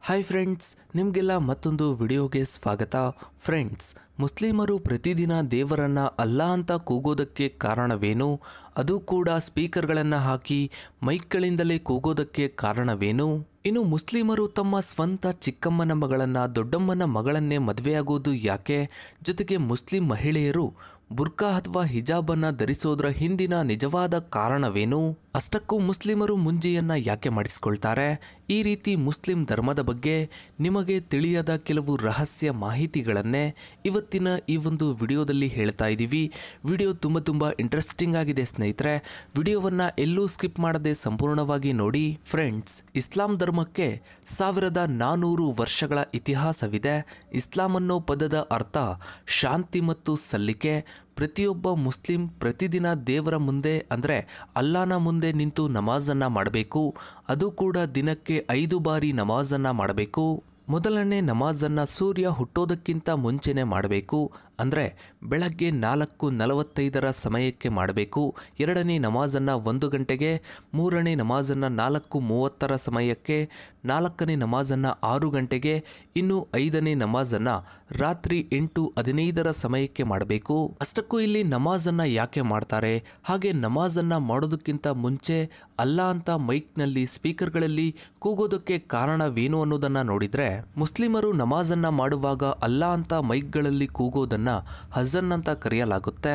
Hi friends, ನಿಮಗೆಲ್ಲ ಮತ್ತೊಂದು ವಿಡಿಯೋಗೆ ಸ್ವಾಗತ. ಫ್ರೆಂಡ್ಸ್, ಮುಸ್ಲಿಮರು ಪ್ರತಿದಿನ ದೇವರನ್ನ ಅಲ್ಲಾ ಅಂತ ಕೂಗೋದಕ್ಕೆ ಕಾರಣವೇನು? ಅದು ಕೂಡ ಸ್ಪೀಕರ್ಗಳನ್ನು ಹಾಕಿ ಮೈಕ್ಗಳಿಂದಲೇ ಕೂಗೋದಕ್ಕೆ ಕಾರಣವೇನು? ಇನ್ನು ಮುಸ್ಲಿಮರು ತಮ್ಮ ಸ್ವಂತ ಚಿಕ್ಕಮ್ಮನ ಮಗಳನ್ನ ದೊಡ್ಡಮ್ಮನ ಮಗಳನ್ನೇ ಮದುವೆಯಾಗೋದು ಯಾಕೆ? ಜೊತೆಗೆ ಮುಸ್ಲಿಂ ಮಹಿಳೆಯರು ಬುರ್ಕಾ ಅಥವಾ ಹಿಜಾಬನ್ನ ಧರಿಸೋದ್ರ ಹಿಂದಿನ ನಿಜವಾದ ಕಾರಣವೇನು? ಅಷ್ಟಕ್ಕೂ ಮುಸ್ಲಿಮರು ಮುಂಜೆಯನ್ನ ಯಾಕೆ ಮಾಡಿಸ್ಕೊಳ್ತಾರೆ? ಈ ರೀತಿ ಮುಸ್ಲಿಂ ಧರ್ಮದ ಬಗ್ಗೆ ನಿಮಗೆ ತಿಳಿಯದ ಕೆಲವು ರಹಸ್ಯ ಮಾಹಿತಿಗಳನ್ನೇ ಇವತ್ತಿನ ಈ ಒಂದು ವಿಡಿಯೋದಲ್ಲಿ ಹೇಳ್ತಾ ಇದ್ದೀವಿ. ವಿಡಿಯೋ ತುಂಬ ಇಂಟ್ರೆಸ್ಟಿಂಗ್ ಆಗಿದೆ ಸ್ನೇಹಿತರೆ. ವಿಡಿಯೋವನ್ನ ಎಲ್ಲೂ ಸ್ಕಿಪ್ ಮಾಡದೆ ಸಂಪೂರ್ಣವಾಗಿ ನೋಡಿ. ಫ್ರೆಂಡ್ಸ್, ಇಸ್ಲಾಂ ಧರ್ಮಕ್ಕೆ 1400 ವರ್ಷಗಳ ಇತಿಹಾಸವಿದೆ. ಇಸ್ಲಾಂ ಅನ್ನೋ ಪದದ ಅರ್ಥ ಶಾಂತಿ ಮತ್ತು ಸಲ್ಲಿಕೆ. ಪ್ರತಿಯೊಬ್ಬ ಮುಸ್ಲಿಂ ಪ್ರತಿದಿನ ದೇವರ ಮುಂದೆ ಅಂದರೆ ಅಲ್ಲಾನ ಮುಂದೆ ನಿಂತು ನಮಾಜನ್ನು ಮಾಡಬೇಕು. ಅದು ಕೂಡ ದಿನಕ್ಕೆ 5 ಬಾರಿ ನಮಾಜನ್ನು ಮಾಡಬೇಕು. ಮೊದಲನೇ ನಮಾಜನ್ನು ಸೂರ್ಯ ಹುಟ್ಟೋದಕ್ಕಿಂತ ಮುಂಚೆನೇ ಮಾಡಬೇಕು, ಅಂದರೆ ಬೆಳಗ್ಗೆ 4:45 ಸಮಯಕ್ಕೆ ಮಾಡಬೇಕು. ಎರಡನೇ ನಮಾಜನ್ನು 1 ಗಂಟೆಗೆ, ಮೂರನೇ ನಮಾಜನ್ನು 4:30 ಸಮಯಕ್ಕೆ, ನಾಲ್ಕನೇ ನಮಾಜನ್ನು 6 ಗಂಟೆಗೆ, ಇನ್ನು 5ನೇ ನಮಾಜನ್ನು ರಾತ್ರಿ 8:15 ಸಮಯಕ್ಕೆ ಮಾಡಬೇಕು. ಅಷ್ಟಕ್ಕೂ ಇಲ್ಲಿ ನಮಾಜನ್ನು ಯಾಕೆ ಮಾಡ್ತಾರೆ? ಹಾಗೆ ನಮಾಜನ್ನು ಮಾಡೋದಕ್ಕಿಂತ ಮುಂಚೆ ಅಲ್ಲಾ ಅಂತ ಮೈಕ್ನಲ್ಲಿ ಸ್ಪೀಕರ್ಗಳಲ್ಲಿ ಕೂಗೋದಕ್ಕೆ ಕಾರಣವೇನು ಅನ್ನೋದನ್ನು ನೋಡಿದರೆ, ಮುಸ್ಲಿಮರು ನಮಾಜನ್ನು ಮಾಡುವಾಗ ಅಲ್ಲಾ ಅಂತ ಮೈಕ್ಗಳಲ್ಲಿ ಕೂಗೋದನ್ನು ಹಜನ್ ಅಂತ ಕರೆಯಲಾಗುತ್ತೆ.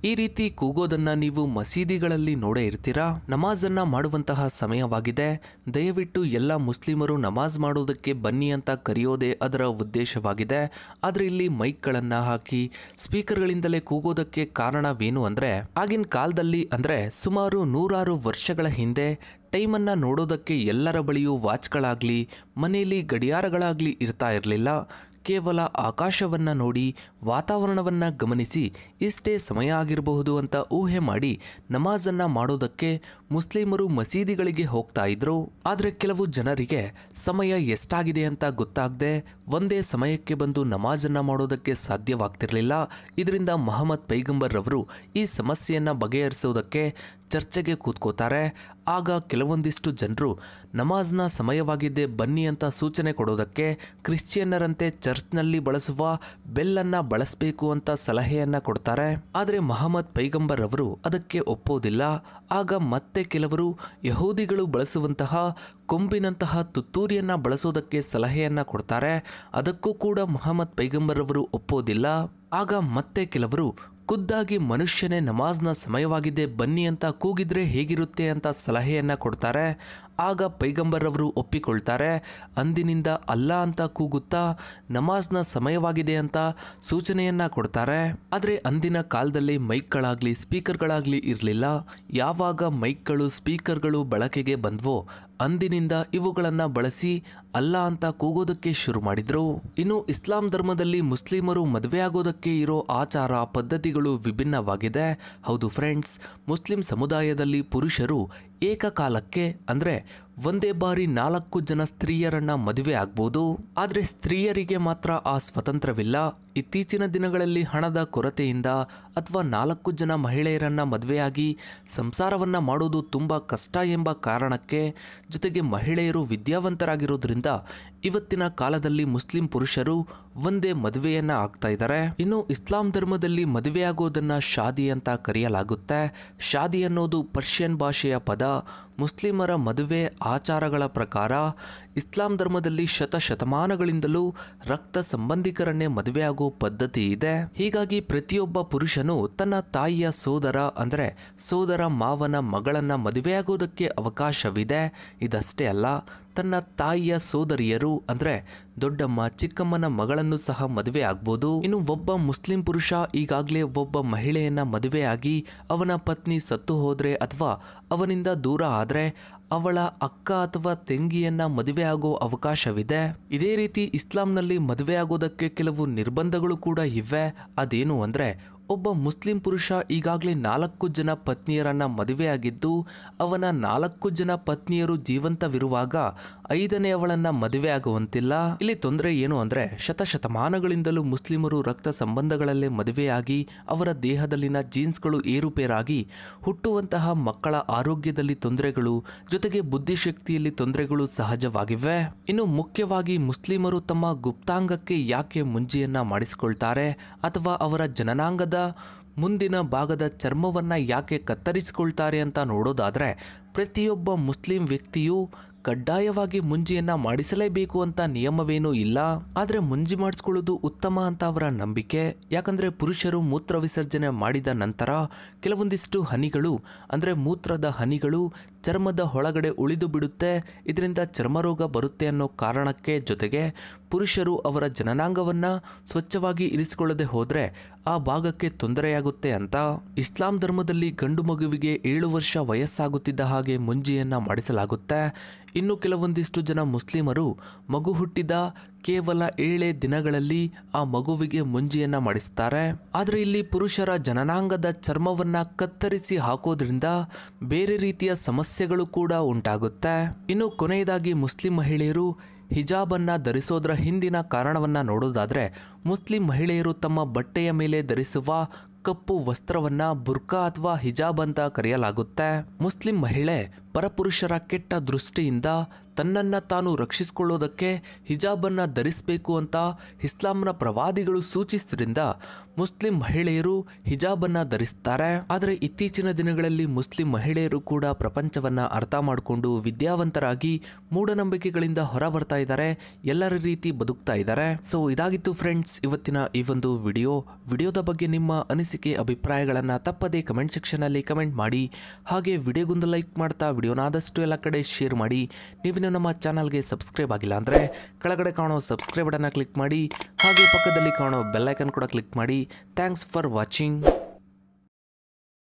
ಈ ರೀತಿ ಕೂಗೋದನ್ನ ನೀವು ಮಸೀದಿಗಳಲ್ಲಿ ನೋಡೇ ಇರ್ತೀರಾ. ನಮಾಜನ್ನ ಮಾಡುವಂತಹ ಸಮಯವಾಗಿದೆ, ದಯವಿಟ್ಟು ಎಲ್ಲ ಮುಸ್ಲಿಮರು ನಮಾಜ್ ಮಾಡೋದಕ್ಕೆ ಬನ್ನಿ ಅಂತ ಕರೆಯೋದೇ ಅದರ ಉದ್ದೇಶವಾಗಿದೆ. ಆದರೆ ಇಲ್ಲಿ ಮೈಕ್ಗಳನ್ನ ಹಾಕಿ ಸ್ಪೀಕರ್ಗಳಿಂದಲೇ ಕೂಗೋದಕ್ಕೆ ಕಾರಣವೇನು ಅಂದ್ರೆ, ಆಗಿನ ಕಾಲದಲ್ಲಿ ಅಂದ್ರೆ ಸುಮಾರು 100 ವರ್ಷಗಳ ಹಿಂದೆ ಟೈಮನ್ನು ನೋಡೋದಕ್ಕೆ ಎಲ್ಲರ ಬಳಿಯೂ ವಾಚ್ಗಳಾಗಲಿ ಮನೆಯಲ್ಲಿ ಗಡಿಯಾರಗಳಾಗಲಿ ಇರ್ತಾ ಇರಲಿಲ್ಲ. ಕೇವಲ ಆಕಾಶವನ್ನು ನೋಡಿ ವಾತಾವರಣವನ್ನು ಗಮನಿಸಿ ಇಷ್ಟೇ ಸಮಯ ಆಗಿರಬಹುದು ಅಂತ ಊಹೆ ಮಾಡಿ ನಮಾಜನ್ನು ಮಾಡೋದಕ್ಕೆ ಮುಸ್ಲಿಮರು ಮಸೀದಿಗಳಿಗೆ ಹೋಗ್ತಾ ಇದ್ರು. ಆದರೆ ಕೆಲವು ಜನರಿಗೆ ಸಮಯ ಎಷ್ಟಾಗಿದೆ ಅಂತ ಗೊತ್ತಾಗದೆ ಒಂದೇ ಸಮಯಕ್ಕೆ ಬಂದು ನಮಾಜನ್ನು ಮಾಡೋದಕ್ಕೆ ಸಾಧ್ಯವಾಗ್ತಿರಲಿಲ್ಲ. ಇದರಿಂದ ಮೊಹಮ್ಮದ್ ಪೈಗಂಬರ್ ರವರು ಈ ಸಮಸ್ಯೆಯನ್ನು ಬಗೆಹರಿಸೋದಕ್ಕೆ ಚರ್ಚೆಗೆ ಕೂತ್ಕೋತಾರೆ. ಆಗ ಕೆಲವೊಂದಿಷ್ಟು ಜನರು ನಮಾಜ್ನ ಸಮಯವಾಗಿದ್ದೇ ಬನ್ನಿ ಅಂತ ಸೂಚನೆ ಕೊಡೋದಕ್ಕೆ ಕ್ರಿಶ್ಚಿಯನ್ನರಂತೆ ಚರ್ಚ್ನಲ್ಲಿ ಬಳಸುವ ಬೆಲ್ಲನ್ನು ಬಳಸಬೇಕು ಅಂತ ಸಲಹೆಯನ್ನ ಕೊಡ್ತಾರೆ. ಆದರೆ ಮೊಹಮ್ಮದ್ ಪೈಗಂಬರ್ ಅವರು ಅದಕ್ಕೆ ಒಪ್ಪೋದಿಲ್ಲ. ಆಗ ಮತ್ತೆ ಕೆಲವರು ಯಹೂದಿಗಳು ಬಳಸುವಂತಹ ಕೊಂಬಿನಂತಹ ತುತ್ತೂರಿಯನ್ನ ಬಳಸೋದಕ್ಕೆ ಸಲಹೆಯನ್ನ ಕೊಡ್ತಾರೆ. ಅದಕ್ಕೂ ಕೂಡ ಮೊಹಮ್ಮದ್ ಪೈಗಂಬರ್ ಅವರು ಒಪ್ಪೋದಿಲ್ಲ. ಆಗ ಮತ್ತೆ ಕೆಲವರು ಖುದ್ದಾಗಿ ಮನುಷ್ಯನೇ ನಮಾಜ್ನ ಸಮಯವಾಗಿದೆ ಬನ್ನಿ ಅಂತ ಕೂಗಿದ್ರೆ ಹೇಗಿರುತ್ತೆ ಅಂತ ಸಲಹೆಯನ್ನ ಕೊಡ್ತಾರೆ. ಆಗ ಪೈಗಂಬರ್ ಅವರು ಒಪ್ಪಿಕೊಳ್ತಾರೆ. ಅಂದಿನಿಂದ ಅಲ್ಲಾ ಅಂತ ಕೂಗುತ್ತಾ ನಮಾಜ್ನ ಸಮಯವಾಗಿದೆ ಅಂತ ಸೂಚನೆಯನ್ನ ಕೊಡ್ತಾರೆ. ಆದರೆ ಅಂದಿನ ಕಾಲದಲ್ಲಿ ಮೈಕ್ಗಳಾಗ್ಲಿ ಸ್ಪೀಕರ್ಗಳಾಗ್ಲಿ ಇರಲಿಲ್ಲ. ಯಾವಾಗ ಮೈಕ್ಗಳು ಸ್ಪೀಕರ್ಗಳು ಬಳಕೆಗೆ ಬಂದ್ವೋ ಅಂದಿನಿಂದ ಇವುಗಳನ್ನು ಬಳಸಿ ಅಲ್ಲಾ ಅಂತ ಕೂಗೋದಕ್ಕೆ ಶುರು ಮಾಡಿದ್ರು. ಇನ್ನು ಇಸ್ಲಾಂ ಧರ್ಮದಲ್ಲಿ ಮುಸ್ಲಿಮರು ಮದುವೆ ಆಗೋದಕ್ಕೆ ಇರೋ ಆಚಾರ ಪದ್ಧತಿಗಳು ವಿಭಿನ್ನವಾಗಿದೆ. ಹೌದು ಫ್ರೆಂಡ್ಸ್, ಮುಸ್ಲಿಂ ಸಮುದಾಯದಲ್ಲಿ ಪುರುಷರು ಏಕಕಾಲಕ್ಕೆ ಅಂದ್ರೆ ಒಂದೇ ಬಾರಿ 4 ಜನ ಸ್ತ್ರೀಯರನ್ನ ಮದುವೆ ಆಗ್ಬೋದು. ಆದರೆ ಸ್ತ್ರೀಯರಿಗೆ ಮಾತ್ರ ಆ ಸ್ವತಂತ್ರವಿಲ್ಲ. ಇತ್ತೀಚಿನ ದಿನಗಳಲ್ಲಿ ಹಣದ ಕೊರತೆಯಿಂದ ಅಥವಾ 4 ಜನ ಮಹಿಳೆಯರನ್ನ ಮದುವೆಯಾಗಿ ಸಂಸಾರವನ್ನ ಮಾಡೋದು ತುಂಬಾ ಕಷ್ಟ ಎಂಬ ಕಾರಣಕ್ಕೆ, ಜೊತೆಗೆ ಮಹಿಳೆಯರು ವಿದ್ಯಾವಂತರಾಗಿರೋದ್ರಿಂದ ಇವತ್ತಿನ ಕಾಲದಲ್ಲಿ ಮುಸ್ಲಿಂ ಪುರುಷರು ಒಂದೇ ಮದುವೆಯನ್ನ ಆಗ್ತಾ ಇದ್ದಾರೆ. ಇನ್ನು ಇಸ್ಲಾಂ ಧರ್ಮದಲ್ಲಿ ಮದುವೆಯಾಗೋದನ್ನ ಶಾದಿ ಅಂತ ಕರೆಯಲಾಗುತ್ತೆ. ಶಾದಿ ಅನ್ನೋದು ಪರ್ಷಿಯನ್ ಭಾಷೆಯ ಪದ. ಮುಸ್ಲಿಮರ ಮದುವೆ ಆಚಾರಗಳ ಪ್ರಕಾರ ಇಸ್ಲಾಂ ಧರ್ಮದಲ್ಲಿ ಶತಮಾನಗಳಿಂದಲೂ ರಕ್ತ ಸಂಬಂಧಿಕರನ್ನೇ ಮದುವೆಯಾಗೋ ಪದ್ಧತಿ ಇದೆ. ಹೀಗಾಗಿ ಪ್ರತಿಯೊಬ್ಬ ಪುರುಷನು ತನ್ನ ತಾಯಿಯ ಸೋದರ ಅಂದರೆ ಸೋದರ ಮಾವನ ಮಗಳನ್ನ ಮದುವೆಯಾಗೋದಕ್ಕೆ ಅವಕಾಶವಿದೆ. ಇದಷ್ಟೇ ಅಲ್ಲ, ತನ್ನ ತಾಯಿಯ ಸೋದರಿಯರು ಅಂದ್ರೆ ದೊಡ್ಡಮ್ಮ ಚಿಕ್ಕಮ್ಮನ ಮಗಳನ್ನು ಸಹ ಮದುವೆ ಆಗ್ಬೋದು. ಇನ್ನು ಒಬ್ಬ ಮುಸ್ಲಿಂ ಪುರುಷ ಈಗಾಗಲೇ ಒಬ್ಬ ಮಹಿಳೆಯನ್ನ ಮದುವೆಯಾಗಿ ಅವನ ಪತ್ನಿ ಸತ್ತು ಹೋದ್ರೆ ಅಥವಾ ಅವನಿಂದ ದೂರ ಆದ್ರೆ ಅವಳ ಅಕ್ಕ ಅಥವಾ ತಂಗಿಯನ್ನ ಮದುವೆ ಆಗೋ ಅವಕಾಶವಿದೆ. ಇದೇ ರೀತಿ ಇಸ್ಲಾಂನಲ್ಲಿ ಮದುವೆ ಆಗೋದಕ್ಕೆ ಕೆಲವು ನಿರ್ಬಂಧಗಳು ಕೂಡ ಇವೆ. ಅದೇನು ಅಂದ್ರೆ ಒಬ್ಬ ಮುಸ್ಲಿಂ ಪುರುಷ ಈಗಾಗಲೇ 4 ಜನ ಪತ್ನಿಯರನ್ನ ಮದುವೆಯಾಗಿದ್ದು ಅವನ 4 ಜನ ಪತ್ನಿಯರು ಜೀವಂತವಿರುವಾಗ 5ನೇ ಅವಳನ್ನ ಮದುವೆ ಆಗುವಂತಿಲ್ಲ. ಇಲ್ಲಿ ತೊಂದರೆ ಏನು ಅಂದ್ರೆ ಶತಶತಮಾನಗಳಿಂದಲೂ ಮುಸ್ಲಿಮರು ರಕ್ತ ಸಂಬಂಧಗಳಲ್ಲೇ ಮದುವೆಯಾಗಿ ಅವರ ದೇಹದಲ್ಲಿನ ಜೀನ್ಸ್ಗಳು ಏರುಪೇರಾಗಿ ಹುಟ್ಟುವಂತಹ ಮಕ್ಕಳ ಆರೋಗ್ಯದಲ್ಲಿ ತೊಂದರೆಗಳು ಜೊತೆಗೆ ಬುದ್ಧಿಶಕ್ತಿಯಲ್ಲಿ ತೊಂದರೆಗಳು ಸಹಜವಾಗಿವೆ. ಇನ್ನು ಮುಖ್ಯವಾಗಿ ಮುಸ್ಲಿಮರು ತಮ್ಮ ಗುಪ್ತಾಂಗಕ್ಕೆ ಯಾಕೆ ಮುಂಜಿಯನ್ನ ಮಾಡಿಸಿಕೊಳ್ತಾರೆ ಅಥವಾ ಅವರ ಜನನಾಂಗದ ಮುಂದಿನ ಭಾಗದ ಚರ್ಮವನ್ನ ಯಾಕೆ ಕತ್ತರಿಸಿಕೊಳ್ತಾರೆ ಅಂತ ನೋಡೋದಾದ್ರೆ ಪ್ರತಿಯೊಬ್ಬ ಮುಸ್ಲಿಂ ವ್ಯಕ್ತಿಯು ಕಡ್ಡಾಯವಾಗಿ ಮುಂಜಿಯನ್ನ ಮಾಡಿಸಲೇಬೇಕು ಅಂತ ನಿಯಮವೇನೂ ಇಲ್ಲ. ಆದ್ರೆ ಮುಂಜಿ ಮಾಡಿಸ್ಕೊಳ್ಳೋದು ಉತ್ತಮ ಅಂತ ಅವರ ನಂಬಿಕೆ. ಯಾಕಂದ್ರೆ ಪುರುಷರು ಮೂತ್ರ ವಿಸರ್ಜನೆ ಮಾಡಿದ ನಂತರ ಕೆಲವೊಂದಿಷ್ಟು ಹನಿಗಳು ಅಂದ್ರೆ ಮೂತ್ರದ ಹನಿಗಳು ಚರ್ಮದ ಒಳಗಡೆ ಉಳಿದು ಬಿಡುತ್ತೆ, ಇದರಿಂದ ಚರ್ಮರೋಗ ಬರುತ್ತೆ ಅನ್ನೋ ಕಾರಣಕ್ಕೆ, ಜೊತೆಗೆ ಪುರುಷರು ಅವರ ಜನನಾಂಗವನ್ನ ಸ್ವಚ್ಛವಾಗಿ ಇರಿಸಿಕೊಳ್ಳದೆ ಹೋದ್ರೆ ಆ ಭಾಗಕ್ಕೆ ತೊಂದರೆಯಾಗುತ್ತೆ ಅಂತ ಇಸ್ಲಾಂ ಧರ್ಮದಲ್ಲಿ ಗಂಡು ಮಗುವಿಗೆ 7 ವರ್ಷ ವಯಸ್ಸಾಗುತ್ತಿದ್ದ ಹಾಗೆ ಮುಂಜಿಯನ್ನ ಮಾಡಿಸಲಾಗುತ್ತೆ. ಇನ್ನು ಕೆಲವೊಂದಿಷ್ಟು ಜನ ಮುಸ್ಲಿಮರು ಮಗು ಹುಟ್ಟಿದ ಕೇವಲ 7 ದಿನಗಳಲ್ಲಿ ಆ ಮಗುವಿಗೆ ಮುಂಜಿಯನ್ನ ಮಾಡಿಸ್ತಾರೆ. ಆದ್ರೆ ಇಲ್ಲಿ ಪುರುಷರ ಜನನಾಂಗದ ಚರ್ಮವನ್ನ ಕತ್ತರಿಸಿ ಹಾಕೋದ್ರಿಂದ ಬೇರೆ ರೀತಿಯ ಸಮಸ್ಯೆಗಳು ಕೂಡ ಉಂಟಾಗುತ್ತೆ. ಇನ್ನು ಕೊನೆಯದಾಗಿ ಮುಸ್ಲಿಂ ಮಹಿಳೆಯರು ಹಿಜಾಬನ್ನ ಧರಿಸೋದ್ರ ಹಿಂದಿನ ಕಾರಣವನ್ನ ನೋಡೋದಾದ್ರೆ ಮುಸ್ಲಿಂ ಮಹಿಳೆಯರು ತಮ್ಮ ಬಟ್ಟೆಯ ಮೇಲೆ ಧರಿಸುವ ಕಪ್ಪು ವಸ್ತ್ರವನ್ನ ಬುರ್ಕಾ ಅಥವಾ ಹಿಜಾಬ್ ಅಂತ ಕರೆಯಲಾಗುತ್ತೆ. ಮುಸ್ಲಿಂ ಮಹಿಳೆ ಪರಪುರುಷರ ಕೆಟ್ಟ ದೃಷ್ಟಿಯಿಂದ ತನ್ನನ್ನ ತಾನು ರಕ್ಷಿಸಿಕೊಳ್ಳೋದಕ್ಕೆ ಹಿಜಾಬನ್ನ ಧರಿಸಬೇಕು ಅಂತ ಇಸ್ಲಾಂನ ಪ್ರವಾದಿಗಳು ಸೂಚಿಸಿದ್ರಿಂದ ಮುಸ್ಲಿಂ ಮಹಿಳೆಯರು ಹಿಜಾಬನ್ನ ಧರಿಸ್ತಾರೆ. ಆದರೆ ಇತ್ತೀಚಿನ ದಿನಗಳಲ್ಲಿ ಮುಸ್ಲಿಂ ಮಹಿಳೆಯರು ಕೂಡ ಪ್ರಪಂಚವನ್ನ ಅರ್ಥ ಮಾಡಿಕೊಂಡು ವಿದ್ಯಾವಂತರಾಗಿ ಮೂಢನಂಬಿಕೆಗಳಿಂದ ಹೊರ ಬರ್ತಾ ಇದ್ದಾರೆ, ಎಲ್ಲರ ರೀತಿ ಬದುಕ್ತಾ ಇದ್ದಾರೆ. ಸೊ ಇದಾಗಿತ್ತು ಫ್ರೆಂಡ್ಸ್ ಇವತ್ತಿನ ಈ ಒಂದು ವಿಡಿಯೋದ ಬಗ್ಗೆ ನಿಮ್ಮ ಅನಿಸಿಕೆ ಅಭಿಪ್ರಾಯಗಳನ್ನ ತಪ್ಪದೇ ಕಮೆಂಟ್ ಸೆಕ್ಷನ್ ಅಲ್ಲಿ ಕಮೆಂಟ್ ಮಾಡಿ. ಹಾಗೆ ವಿಡಿಯೋಗೊಂದು ಲೈಕ್ ಮಾಡ್ತಾ ವಿಡಿಯೋನಾದಷ್ಟು ಎಲ್ಲ ಕಡೆ ಶೇರ್ ಮಾಡಿ. ನೀವಿನ್ನು ನಮ್ಮ ಚಾನಲ್ಗೆ ಸಬ್ಸ್ಕ್ರೈಬ್ ಆಗಿಲ್ಲ ಅಂದ್ರೆ ಕೆಳಗಡೆ ಕಾಣೋ ಸಬ್ಸ್ಕ್ರೈಬ್ ಬಟನ್ನ ಕ್ಲಿಕ್ ಮಾಡಿ, ಹಾಗೆ ಪಕ್ಕದಲ್ಲಿ ಕಾಣೋ ಬೆಲ್ ಐಕನ್ ಕೂಡ ಕ್ಲಿಕ್ ಮಾಡಿ. Thanks for watching.